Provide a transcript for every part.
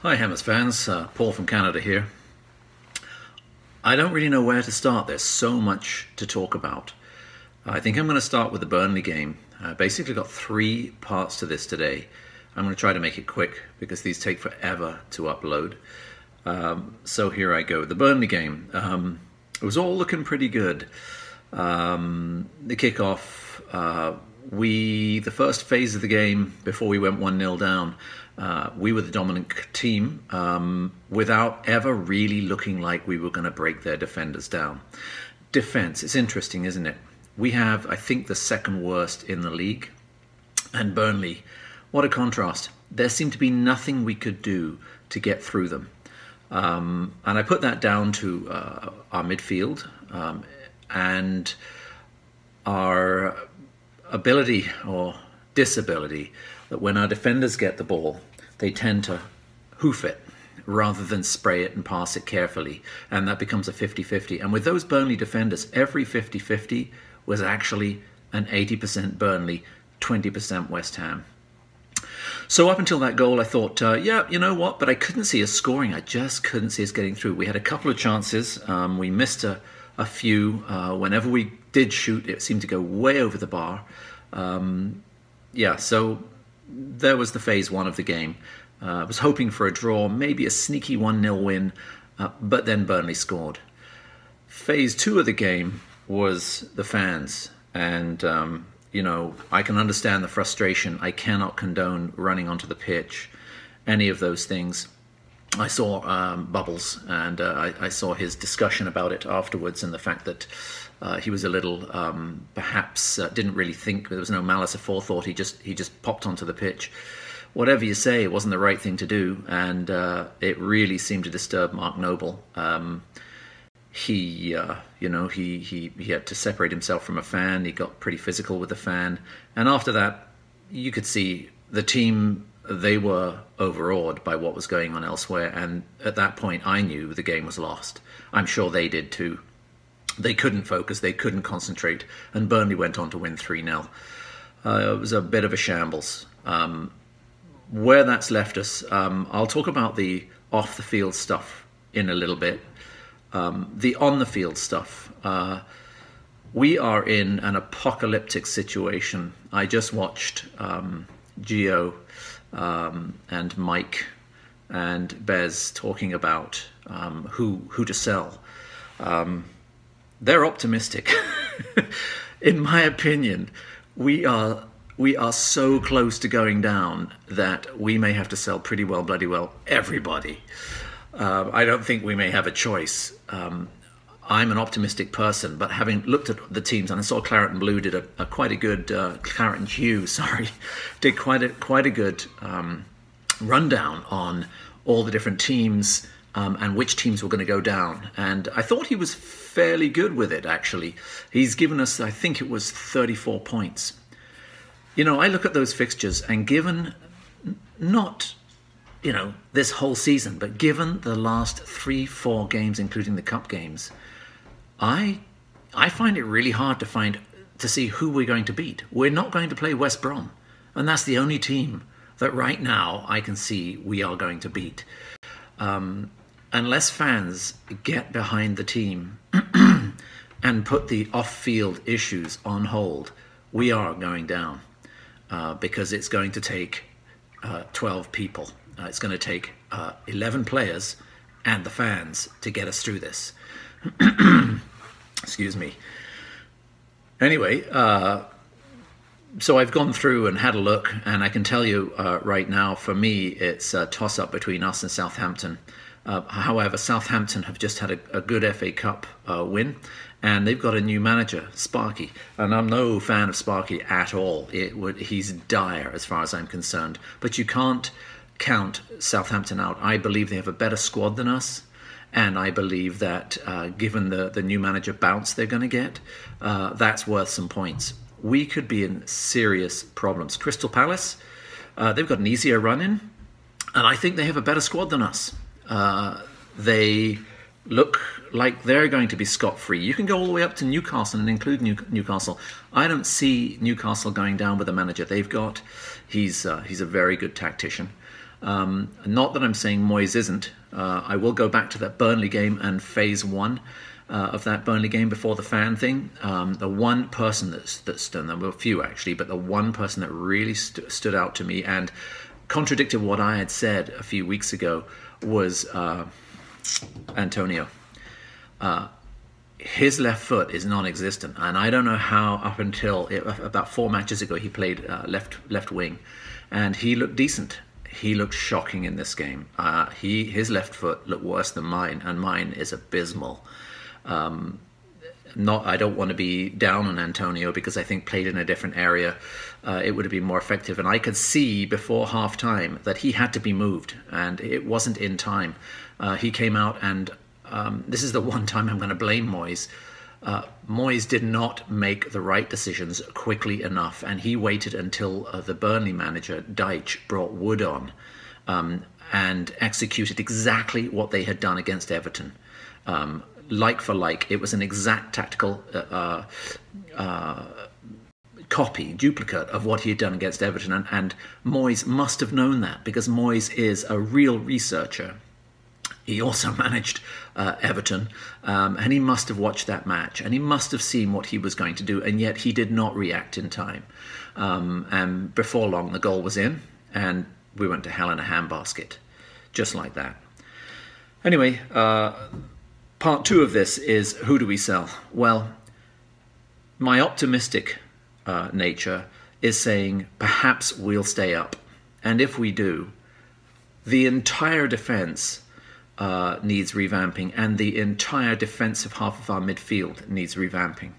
Hi Hammers fans, Paul from Canada here. I don't really know where to start. There's so much to talk about. I think I'm going to start with the Burnley game. Basically got three parts to this today. I'm going to try to make it quick because these take forever to upload. So here I go. The Burnley game. It was all looking pretty good. The kickoff, the first phase of the game before we went 1-0 down, we were the dominant team without ever really looking like we were going to break their defenders down. Defense, it's interesting, isn't it? We have, I think, the second worst in the league. And Burnley, what a contrast. There seemed to be nothing we could do to get through them. And I put that down to our midfield and our ability or disability that when our defenders get the ball, they tend to hoof it rather than spray it and pass it carefully. And that becomes a 50-50. And with those Burnley defenders, every 50-50 was actually an 80% Burnley, 20% West Ham. So up until that goal, I thought, yeah, you know what? But I couldn't see us scoring. I just couldn't see us getting through. We had a couple of chances. We missed a few. Whenever we did shoot, it seemed to go way over the bar. Yeah, so there was the phase one of the game. I was hoping for a draw, maybe a sneaky 1-0 win, but then Burnley scored. Phase two of the game was the fans. And, you know, I can understand the frustration. I cannot condone running onto the pitch, any of those things. I saw Bubbles, and I saw his discussion about it afterwards, and the fact that he was a little, perhaps didn't really think, there was no malice aforethought, he just popped onto the pitch. Whatever you say, it wasn't the right thing to do, and it really seemed to disturb Mark Noble. You know, he had to separate himself from a fan. He got pretty physical with the fan, and after that, you could see the team. They were overawed by what was going on elsewhere, and at that point, I knew the game was lost. I'm sure they did too. They couldn't focus, they couldn't concentrate, and Burnley went on to win 3-0. It was a bit of a shambles. Where that's left us, I'll talk about the off-the-field stuff in a little bit. The on-the-field stuff, we are in an apocalyptic situation. I just watched Gio and Mike and Bez talking about who to sell. They're optimistic. In my opinion, we are so close to going down that we may have to sell pretty well, bloody well, everybody. I don't think we may have a choice. I'm an optimistic person, but having looked at the teams, and I saw Claret and Blue did quite a good, Claret and Hugh, sorry, did quite a good rundown on all the different teams and which teams were going to go down. And I thought he was fairly good with it, actually. He's given us, I think it was 34 points. You know, I look at those fixtures, and given not, you know, this whole season, but given the last 3-4 games, including the cup games, I find it really hard to see who we're going to beat. We're not going to play West Brom, and that's the only team that right now I can see we are going to beat. Unless fans get behind the team and put the off-field issues on hold, we are going down because it's going to take 12 people. It's going to take 11 players and the fans to get us through this. Excuse me. Anyway, so I've gone through and had a look, and I can tell you right now, for me, it's a toss-up between us and Southampton. However, Southampton have just had a good FA Cup win, and they've got a new manager, Sparky. And I'm no fan of Sparky at all. He's dire as far as I'm concerned. But you can't count Southampton out. I believe they have a better squad than us, and I believe that given the new manager bounce they're going to get, that's worth some points. We could be in serious problems. Crystal Palace, they've got an easier run-in, and I think they have a better squad than us. They look like they're going to be scot-free. You can go all the way up to Newcastle and include Newcastle. I don't see Newcastle going down with the manager they've got. He's a very good tactician. Not that I'm saying Moyes isn't. I will go back to that Burnley game and phase one of that Burnley game before the fan thing. The one person that stood, there were a few actually, but the one person that really stood out to me and contradicted what I had said a few weeks ago was Antonio. His left foot is non-existent, and I don't know how up until about 4 matches ago he played left wing, and he looked decent. He looked shocking in this game. His left foot looked worse than mine, and mine is abysmal. I don't want to be down on Antonio because I think played in a different area, it would have been more effective. And I could see before half time that he had to be moved, and it wasn't in time. He came out, and this is the one time I'm going to blame Moyes. Moyes did not make the right decisions quickly enough, and he waited until the Burnley manager, Deitch, brought Wood on and executed exactly what they had done against Everton. Like for like, it was an exact tactical duplicate of what he had done against Everton, and Moyes must have known that, because Moyes is a real researcher. He also managed Everton, and he must have watched that match, and he must have seen what he was going to do, and yet he did not react in time. And before long, the goal was in, and we went to hell in a handbasket, just like that. Anyway, part two of this is, who do we sell? Well, my optimistic nature is saying perhaps we'll stay up, and if we do, the entire defence needs revamping, and the entire defensive half of our midfield needs revamping.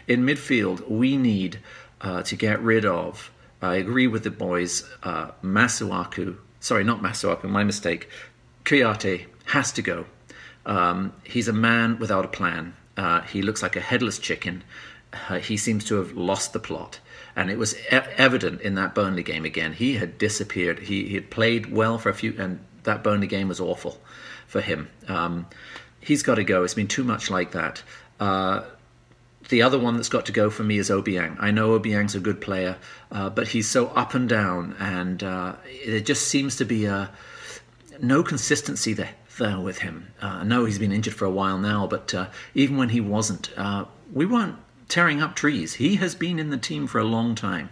In midfield, we need to get rid of, I agree with the boys, Masuaku, sorry, not Masuaku, my mistake, Kouyaté has to go. He's a man without a plan. He looks like a headless chicken. He seems to have lost the plot. And it was evident in that Burnley game again. He had disappeared. He had played well for a few, and that Burnley game was awful for him. He's got to go. It's been too much like that. The other one that's got to go for me is Obiang. I know Obiang's a good player, but he's so up and down, and there just seems to be no consistency there with him. I know he's been injured for a while now, but even when he wasn't, we weren't tearing up trees. He has been in the team for a long time,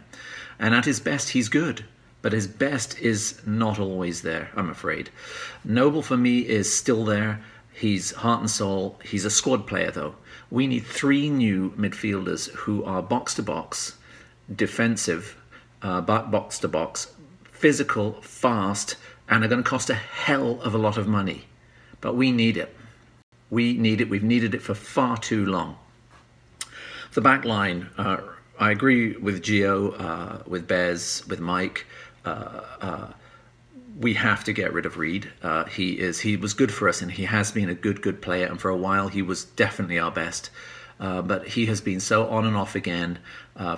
and at his best he's good, but his best is not always there, I'm afraid. Noble for me is still there. He's heart and soul. He's a squad player though. We need 3 new midfielders who are box to box, defensive, but box to box, physical, fast, and are going to cost a hell of a lot of money. But we need it. We need it. We've needed it for far too long. The back line, I agree with Gio, with Bez, with Mike. We have to get rid of Reed. He was good for us, and he has been a good player. And for a while, he was definitely our best. But he has been so on and off again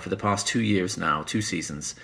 for the past 2 years now, 2 seasons.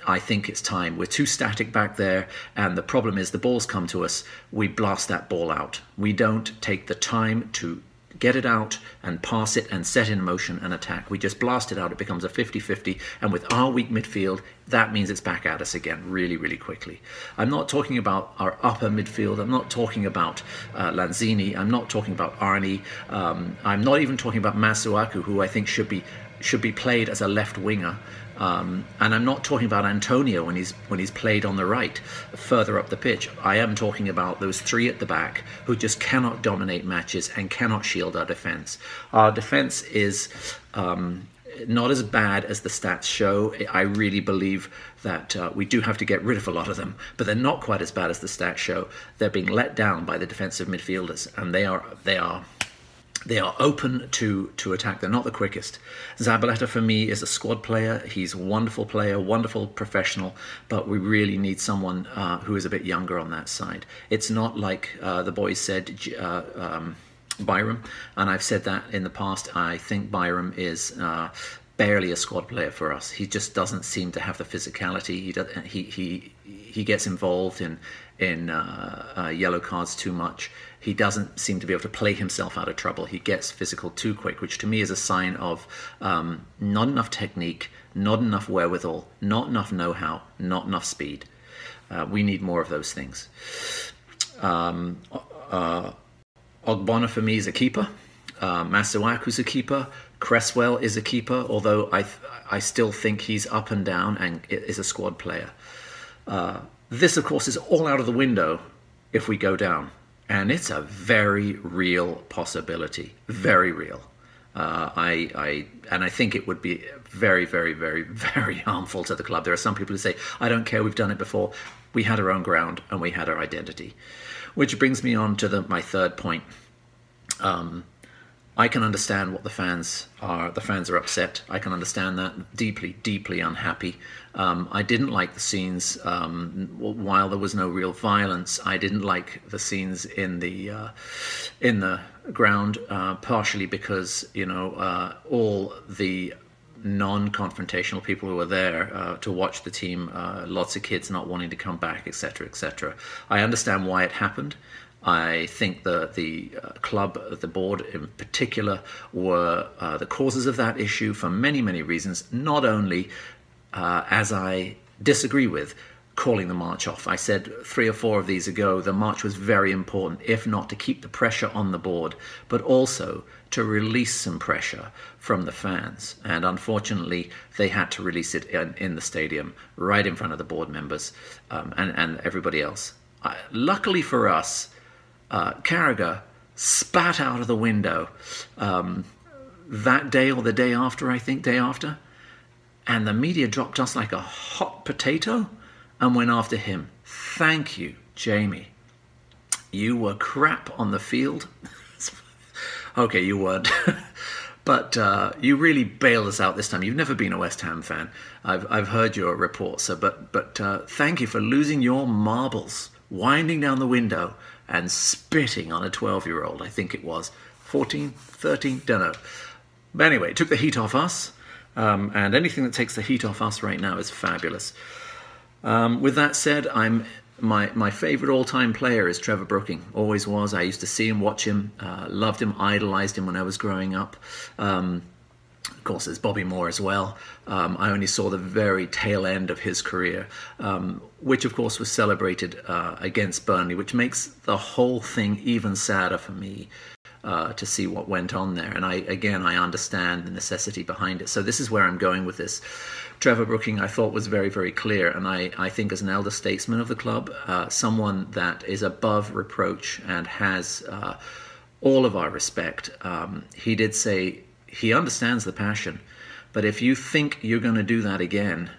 I think it's time. We're too static back there, and the problem is the balls come to us, we blast that ball out. We don't take the time to get it out and pass it and set in motion and attack. We just blast it out. It becomes a 50-50, and with our weak midfield, that means it's back at us again really quickly. I'm not talking about our upper midfield. I'm not talking about Lanzini. I'm not talking about Arnie. I'm not even talking about Masuaku, who I think should be played as a left winger. And I'm not talking about Antonio when he's played on the right, further up the pitch. I am talking about those 3 at the back who just cannot dominate matches and cannot shield our defence. Our defence is not as bad as the stats show. I really believe that we do have to get rid of a lot of them, but they're not quite as bad as the stats show. They're being let down by the defensive midfielders, and they are open to attack. They're not the quickest. Zabaleta for me is a squad player. He's a wonderful player, wonderful professional, but we really need someone who is a bit younger on that side. It's not like the boys said, Byram, and I've said that in the past. I think Byram is barely a squad player for us. He just doesn't seem to have the physicality. He gets involved in yellow cards too much. He doesn't seem to be able to play himself out of trouble. He gets physical too quick, which to me is a sign of not enough technique, not enough wherewithal, not enough know-how, not enough speed. We need more of those things. Ogbonna for me is a keeper. Masuaku's a keeper. Cresswell is a keeper, although I still think he's up and down and is a squad player. This, of course, is all out of the window if we go down. And it's a very real possibility. Very real. And I think it would be very, very, very, very harmful to the club. There are some people who say, I don't care, we've done it before. We had our own ground and we had our identity. Which brings me on to my third point. I can understand what the fans are. The fans are upset. I can understand that. Deeply, deeply unhappy. I didn't like the scenes while there was no real violence. I didn't like the scenes in the ground, partially because, you know, all the non-confrontational people who were there to watch the team, lots of kids not wanting to come back, etc., etc. I understand why it happened. I think the club, the board in particular, were the causes of that issue for many, many reasons, not only, as I disagree with, calling the march off. I said 3 or 4 of these ago, the march was very important, if not to keep the pressure on the board, but also to release some pressure from the fans. And unfortunately, they had to release it in the stadium, right in front of the board members and everybody else. Luckily for us, Carragher spat out of the window that day or the day after, I think, day after. And the media dropped us like a hot potato and went after him. Thank you, Jamie. You were crap on the field. Okay, you weren't. But you really bailed us out this time. You've never been a West Ham fan. I've heard your reports, sir. But thank you for losing your marbles, winding down the window and spitting on a 12-year-old, I think it was. 14, 13, don't know. But anyway, it took the heat off us. And anything that takes the heat off us right now is fabulous. With that said, my favourite all-time player is Trevor Brooking. Always was. I used to see him, watch him, loved him, idolised him when I was growing up. Of course, there's Bobby Moore as well. I only saw the very tail end of his career, which of course was celebrated against Burnley, which makes the whole thing even sadder for me to see what went on there. And I understand the necessity behind it. So this is where I'm going with this. Trevor Brooking, I thought, was very, very clear. And I think as an elder statesman of the club, someone that is above reproach and has all of our respect, he did say he understands the passion. But if you think you're going to do that again,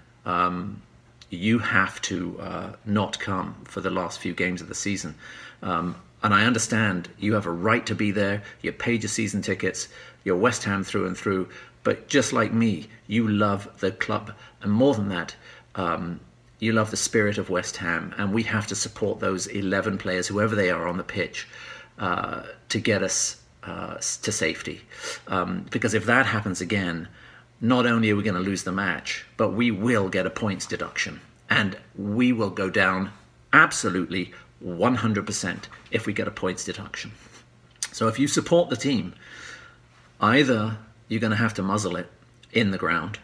you have to not come for the last few games of the season. And I understand you have a right to be there. You paid your season tickets. You're West Ham through and through. But just like me, you love the club. And more than that, you love the spirit of West Ham. And we have to support those 11 players, whoever they are on the pitch, to get us to safety. Because if that happens again, not only are we going to lose the match, but we will get a points deduction. And we will go down absolutely 100% if we get a points deduction. So if you support the team, either you're going to have to muzzle it in the ground,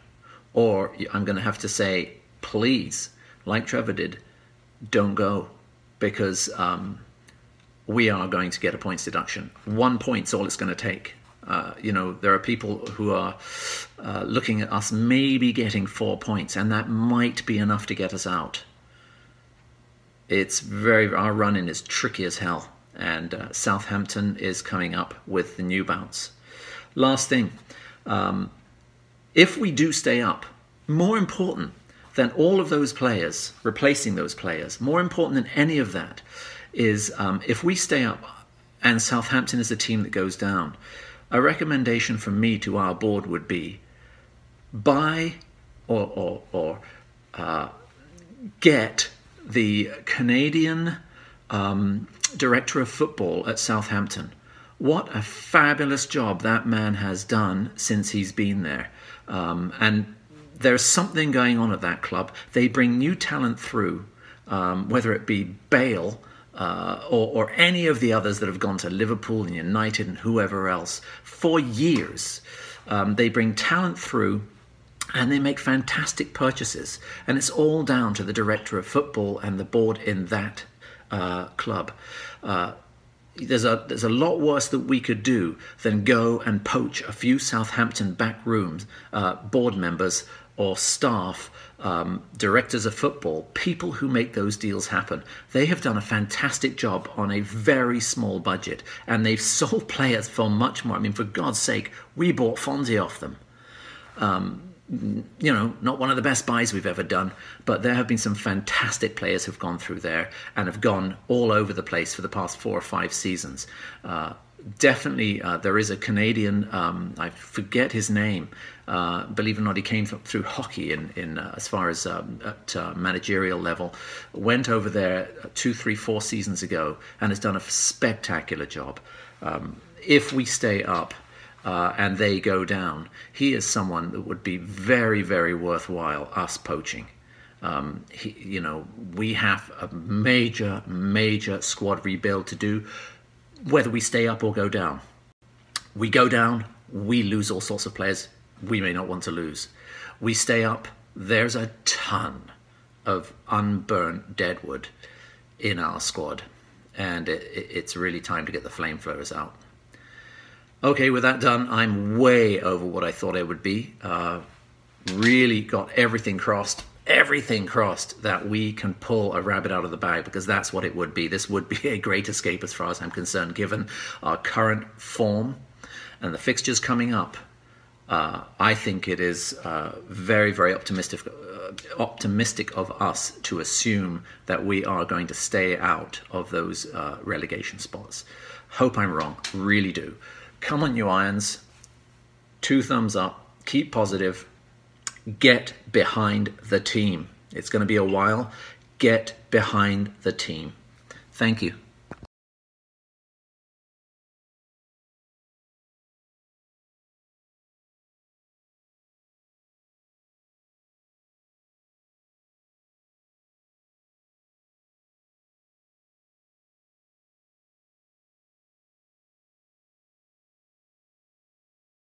or I'm going to have to say, please, like Trevor did, don't go, because we are going to get a points deduction. 1 point's all it's going to take. You know, there are people who are looking at us maybe getting 4 points, and that might be enough to get us out. Our run-in is tricky as hell, and Southampton is coming up with the new bounce. Last thing, if we do stay up, more important than all of those players, replacing those players, more important than any of that is if we stay up and Southampton is the team that goes down, a recommendation from me to our board would be buy or get the Canadian director of football at Southampton. What a fabulous job that man has done since he's been there. And there's something going on at that club. They bring new talent through, whether it be Bale or any of the others that have gone to Liverpool and United and whoever else for years. They bring talent through And they make fantastic purchases. And it's all down to the director of football and the board in that club. There's a lot worse that we could do than go and poach a few Southampton back rooms, board members or staff, directors of football, people who make those deals happen. They have done a fantastic job on a very small budget, and they've sold players for much more. I mean, for God's sake, we bought Fonzie off them. You know, not one of the best buys we've ever done, but there have been some fantastic players who've gone through there and have gone all over the place for the past 4 or 5 seasons. Definitely, there is a Canadian, I forget his name, believe it or not, he came through hockey in as far as at managerial level, went over there 2, 3, 4 seasons ago and has done a spectacular job. If we stay up, and they go down, he is someone that would be very, very worthwhile us poaching. You know, we have a major, major squad rebuild to do, whether we stay up or go down. We go down, we lose all sorts of players we may not want to lose. We stay up, there's a ton of unburnt deadwood in our squad, and it's really time to get the flamethrowers out. Okay, with that done, I'm way over what I thought I would be. Really got everything crossed that we can pull a rabbit out of the bag, because that's what it would be. This would be a great escape as far as I'm concerned, given our current form and the fixtures coming up. I think it is very, very optimistic of us to assume that we are going to stay out of those relegation spots. Hope I'm wrong, really do. Come on, you Irons. 2 thumbs up. Keep positive. Get behind the team. It's going to be a while. Get behind the team. Thank you.